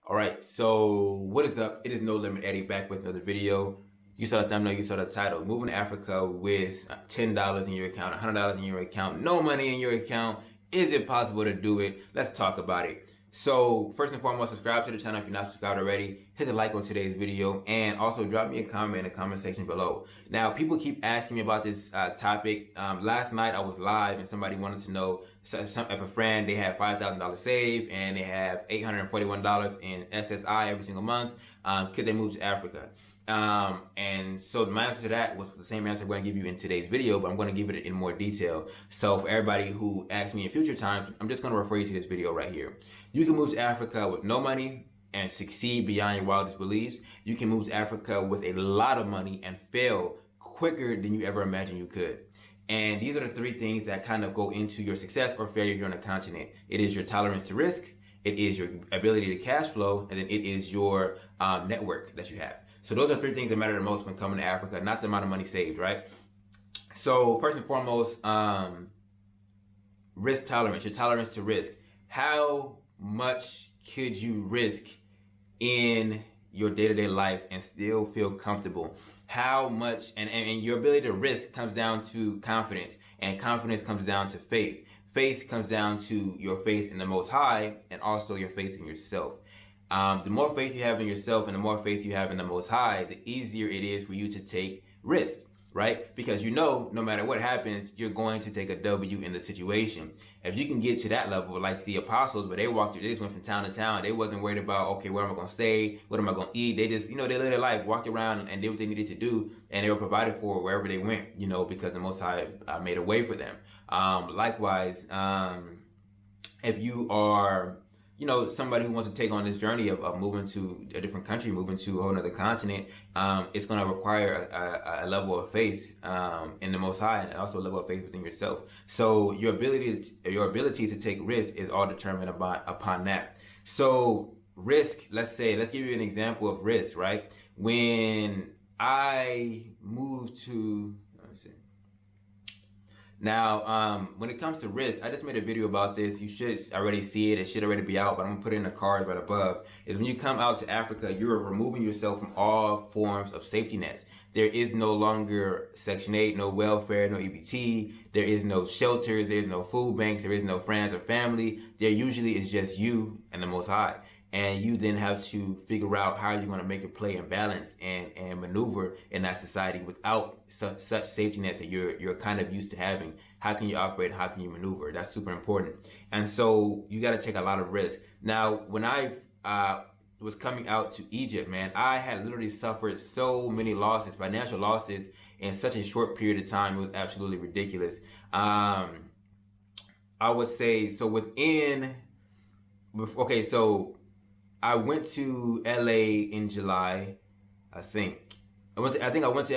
All right, so what is up? It is No Limit Eddie back with another video. You saw the thumbnail, you saw the title. Moving to Africa with $10 in your account, $100 in your account, no money in your account. Is it possible to do it? Let's talk about it. So first and foremost, subscribe to the channel if you're not subscribed already. Hit the like on today's video and also drop me a comment in the comment section below. Now, people keep asking me about this topic. Last night I was live and somebody wanted to know if a friend, they have $5,000 saved and they have $841 in SSI every single month. Could they move to Africa? And so my answer to that was the same answer I'm going to give you in today's video, but I'm going to give it in more detail. So for everybody who asks me in future times, I'm just going to refer you to this video right here. You can move to Africa with no money and succeed beyond your wildest beliefs. You can move to Africa with a lot of money and fail quicker than you ever imagined you could. And these are the three things that kind of go into your success or failure here on the continent. It is your tolerance to risk, it is your ability to cash flow, and then it is your network that you have. So those are three things that matter the most when coming to Africa, not the amount of money saved, right? So first and foremost, risk tolerance, your tolerance to risk. How much could you risk in your day-to-day life and still feel comfortable? How much, and your ability to risk comes down to confidence, and confidence comes down to faith. Faith comes down to your faith in the Most High and also your faith in yourself. The more faith you have in yourself and the more faith you have in the Most High, the easier it is for you to take risk, right? Because you know, no matter what happens, you're going to take a W in the situation. If you can get to that level, like the apostles, where they walked through, they just went from town to town. They wasn't worried about, okay, where am I going to stay? What am I going to eat? They just, they lived their life, walked around and did what they needed to do. And they were provided for wherever they went, because the Most High made a way for them. Likewise, if you are somebody who wants to take on this journey of moving to a different country, moving to a whole other continent, it's going to require a level of faith in the Most High and also a level of faith within yourself. So your ability to take risk is all determined upon that. So risk, let's give you an example of risk, right? When I moved to, let me see. Now, when it comes to risk, I just made a video about this. You should already see it. It should already be out, but I'm gonna put it in the card right above. Is when you come out to Africa, you're removing yourself from all forms of safety nets. There is no longer Section 8, no welfare, no EBT. There is no shelters. There is no food banks. There is no friends or family. There usually is just you and the Most High. And you then have to figure out how you're going to make a play and balance and maneuver in that society without such safety nets that you're kind of used to having. How can you operate? How can you maneuver? That's super important. And so you got to take a lot of risk. Now, when I was coming out to Egypt, man, I had literally suffered so many losses, financial losses, in such a short period of time. It was absolutely ridiculous. I would say, so I went to LA in July, I think. I went to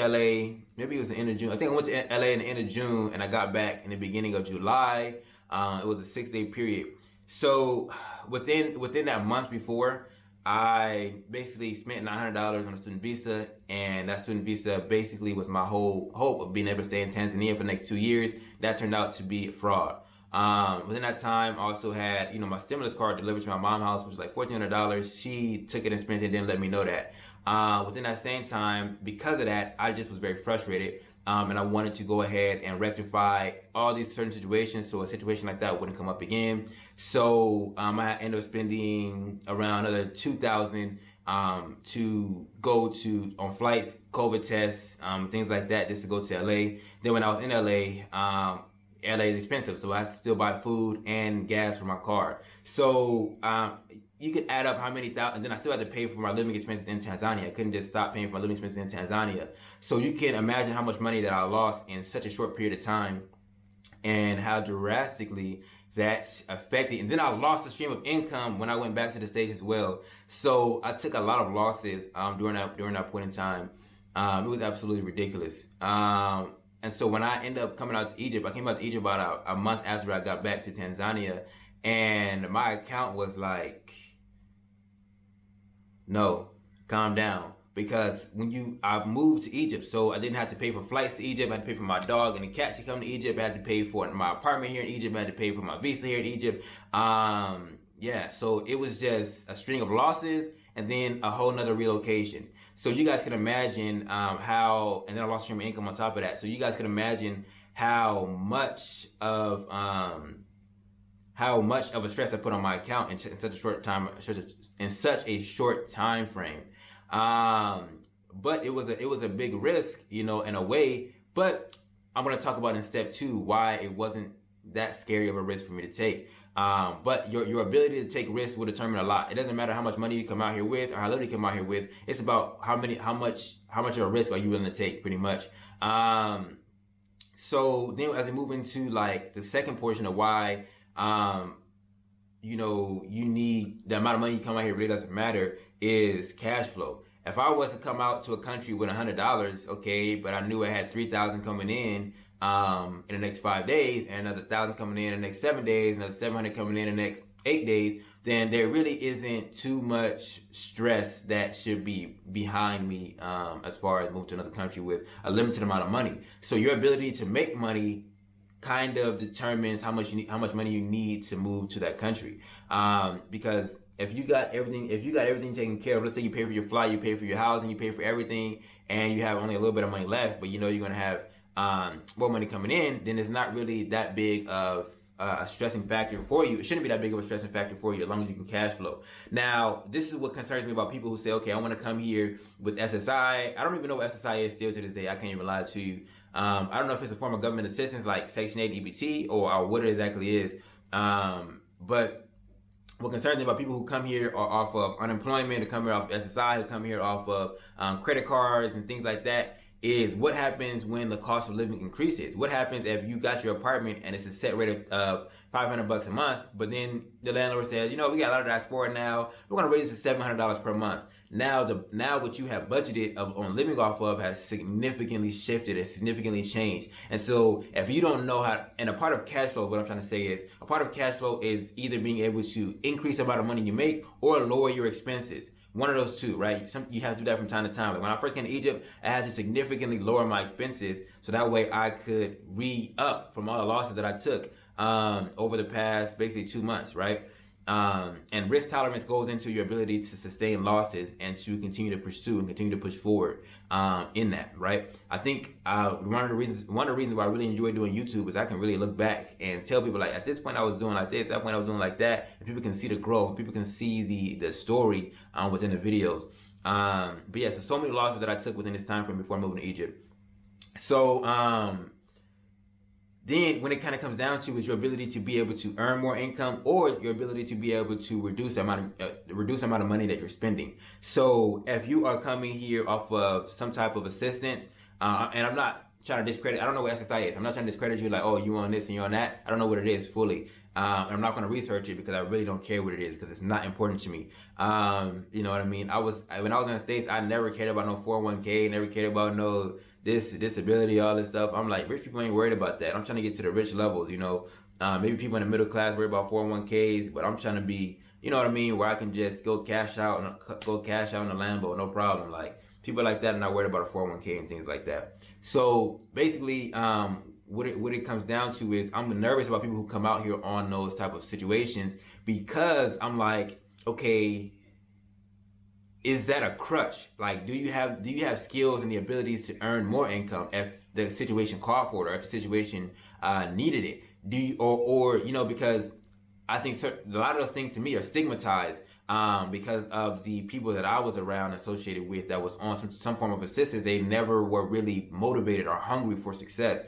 LA, maybe it was the end of June. I think I went to LA in the end of June and I got back in the beginning of July. It was a 6-day period. So within that month before, I basically spent $900 on a student visa, and that student visa basically was my whole hope of being able to stay in Tanzania for the next 2 years. That turned out to be a fraud. Within that time, I also had, my stimulus card delivered to my mom's house, which was like $1,400. She took it and spent it, didn't let me know that. Within that same time, because of that, I just was very frustrated. And I wanted to go ahead and rectify all these certain situations so a situation like that wouldn't come up again. So, I ended up spending around another $2,000 to go on flights, COVID tests, things like that, just to go to LA. Then when I was in LA is expensive, so I had to still buy food and gas for my car. So you could add up how many thousand, and then I still had to pay for my living expenses in Tanzania. I couldn't just stop paying for my living expenses in Tanzania. So you can imagine how much money that I lost in such a short period of time and how drastically that affected. And then I lost the stream of income when I went back to the States as well. So I took a lot of losses during that point in time. It was absolutely ridiculous. And so when I ended up coming out to Egypt, I came out to Egypt about a month after I got back to Tanzania, and my account was like, no, calm down. Because I moved to Egypt, so I didn't have to pay for flights to Egypt. I had to pay for my dog and the cat to come to Egypt. I had to pay for my apartment here in Egypt. I had to pay for my visa here in Egypt. Yeah, so it was just a string of losses and then a whole nother relocation. So you guys can imagine how, and then I lost stream of income on top of that. So you guys can imagine how much of a stress I put on my account in such a short time, in such a short time frame. But it was a big risk, you know, in a way. But I'm gonna talk about in step 2 why it wasn't that scary of a risk for me to take. But your ability to take risks will determine a lot. It doesn't matter how much money you come out here with or how little you come out here with. It's about how much of a risk are you willing to take, pretty much. So then as we move into like the second portion of why, you know, you need the amount of money you come out here really doesn't matter, is cash flow. If I was to come out to a country with $100, okay, but I knew I had 3,000 coming in the next 5 days, and another 1,000 coming in the next 7 days, another 700 coming in the next 8 days, then there really isn't too much stress that should be behind me as far as moving to another country with a limited amount of money. So your ability to make money kind of determines how much money you need to move to that country. Because if you got everything taken care of, let's say you pay for your flight, you pay for your housing, you pay for everything, and you have only a little bit of money left, but you know you're gonna have more money coming in, then it's not really that big of a stressing factor for you. It shouldn't be that big of a stressing factor for you as long as you can cash flow. Now, this is what concerns me about people who say, okay, I want to come here with SSI. I don't even know what SSI is still to this day. I can't even lie to you. I don't know if it's a form of government assistance like Section 8 EBT or what it exactly is. But what concerns me about people who come here are off of unemployment, who come here off of SSI, who come here off of credit cards and things like that, is what happens when the cost of living increases. What happens if you got your apartment and it's a set rate of $500 a month, but then the landlord says, you know, we got a lot of diaspora now, we're gonna raise it to $700 per month. Now what you have budgeted on living off of has significantly shifted and significantly changed. And so if you don't know how, and a part of cash flow, what I'm trying to say is, a part of cash flow is either being able to increase the amount of money you make or lower your expenses. One of those two, right? You have to do that from time to time. Like when I first came to Egypt, I had to significantly lower my expenses so that way I could re-up from all the losses that I took over the past basically 2 months, right? And risk tolerance goes into your ability to sustain losses and to continue to pursue and continue to push forward in that, right? I think one of the reasons why I really enjoy doing YouTube is I can really look back and tell people, like, at this point I was doing like this, at that point I was doing like that, and people can see the growth, people can see the story within the videos. But yeah, so many losses that I took within this time frame before moving to Egypt. So then when it kind of comes down to is your ability to be able to earn more income or your ability to be able to reduce the amount of money that you're spending. So if you are coming here off of some type of assistance, and I'm not trying to discredit, I don't know what SSI is. I'm not trying to discredit you like, oh, you on this and you on that. I don't know what it is fully. I'm not going to research it because I really don't care what it is because it's not important to me. You know what I mean? When I was in the States, I never cared about no 401k, never cared about no this disability, all this stuff. I'm like, rich people ain't worried about that. I'm trying to get to the rich levels, you know. Maybe people in the middle class worry about 401ks, but I'm trying to be, you know what I mean, where I can just go cash out in a Lambo, no problem. Like people like that are not worried about a 401k and things like that. So basically, what it comes down to is I'm nervous about people who come out here on those type of situations because I'm like, okay, is that a crutch? Like, do you have skills and the abilities to earn more income if the situation called for it or if the situation needed it? Do you, or you know, because I think a lot of those things to me are stigmatized because of the people that I was around associated with that was on some form of assistance. They never were really motivated or hungry for success.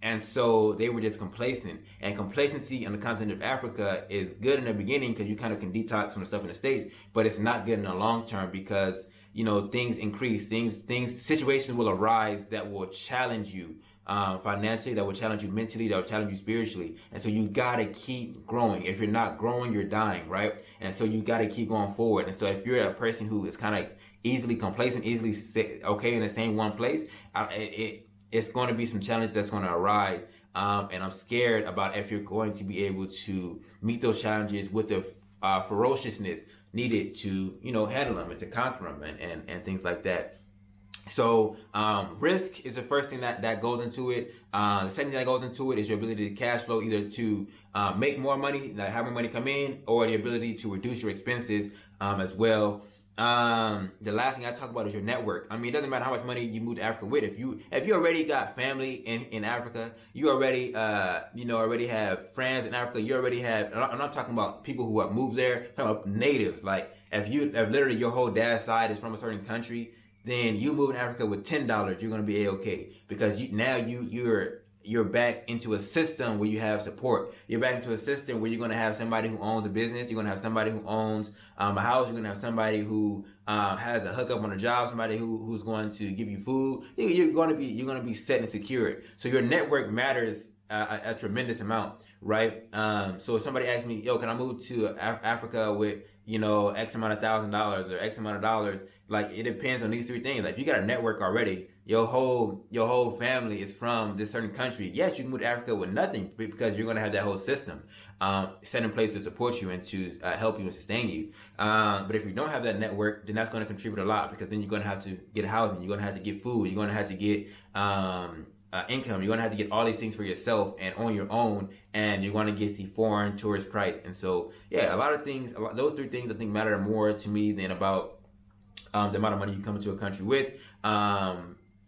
And so they were just complacent. And complacency on the continent of Africa is good in the beginning because you kind of can detox from the stuff in the States, but it's not good in the long term because, you know, things increase, situations will arise that will challenge you financially, that will challenge you mentally, that will challenge you spiritually. And so you gotta keep growing. If you're not growing, you're dying, right? And so you gotta keep going forward. And so if you're a person who is kind of easily complacent, easily okay in the same one place, it's going to be some challenges that's going to arise, and I'm scared about if you're going to be able to meet those challenges with the ferociousness needed to, you know, handle them and to conquer them and things like that. So risk is the first thing that goes into it. The second thing that goes into it is your ability to cash flow, either to make more money, like have more money come in, or the ability to reduce your expenses as well. The last thing I talk about is your network. I mean, it doesn't matter how much money you move to Africa with. If you already got family in Africa, you already already have friends in Africa. You already have. I'm not talking about people who have moved there. I'm talking about natives. Like if literally your whole dad's side is from a certain country, then you move in Africa with $10, you're gonna be a-okay, because you're back into a system where you have support. You're back into a system where you're gonna have somebody who owns a business. You're gonna have somebody who owns a house. You're gonna have somebody who has a hookup on a job. Somebody who's going to give you food. You're gonna be set and secured. So your network matters a tremendous amount, right? So if somebody asks me, yo, can I move to Africa with X amount of $1,000 or X amount of dollars? Like, it depends on these three things. Like, if you got a network already, your whole family is from this certain country. Yes, you can move to Africa with nothing, because you're gonna have that whole system set in place to support you and to help you and sustain you. But if you don't have that network, then that's gonna contribute a lot, because then you're gonna have to get housing, you're gonna have to get food, you're gonna have to get income. You're gonna have to get all these things for yourself and on your own, and you're gonna get the foreign tourist price. And so, yeah, those three things I think matter more to me than about the amount of money you come into a country with,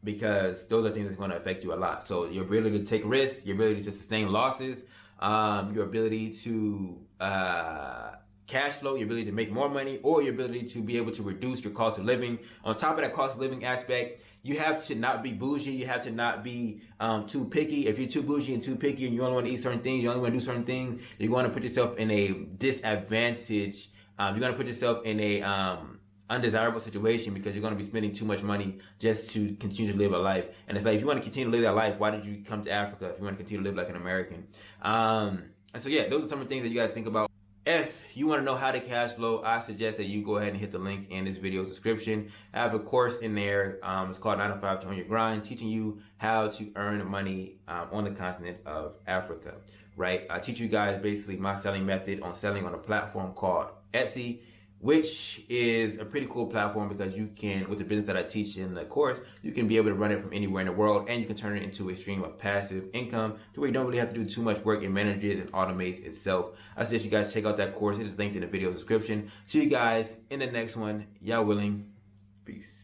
because those are things that's going to affect you a lot. So your ability to take risks, your ability to sustain losses, your ability to cash flow, your ability to make more money, or your ability to be able to reduce your cost of living. On top of that cost of living aspect, you have to not be bougie. You have to not be too picky. If you're too bougie and too picky and you only want to eat certain things, you only want to do certain things, you're going to put yourself in a disadvantage. You're going to put yourself in a undesirable situation, because you're going to be spending too much money just to continue to live a life. And it's like, if you want to continue to live that life, why did you come to Africa if you want to continue to live like an American? And so, yeah, those are some of the things that you got to think about. If you want to know how to cash flow, I suggest that you go ahead and hit the link in this video's description. I have a course in there. It's called 9 to 5 to Own Your Grind, teaching you how to earn money on the continent of Africa, right? I teach you guys basically my selling method on selling on a platform called Etsy, which is a pretty cool platform, because you can, with the business that I teach in the course, you can be able to run it from anywhere in the world, and you can turn it into a stream of passive income to where you don't really have to do too much work. It manages and automates itself. I suggest you guys check out that course. It is linked in the video description. See you guys in the next one. Y'all willing. Peace.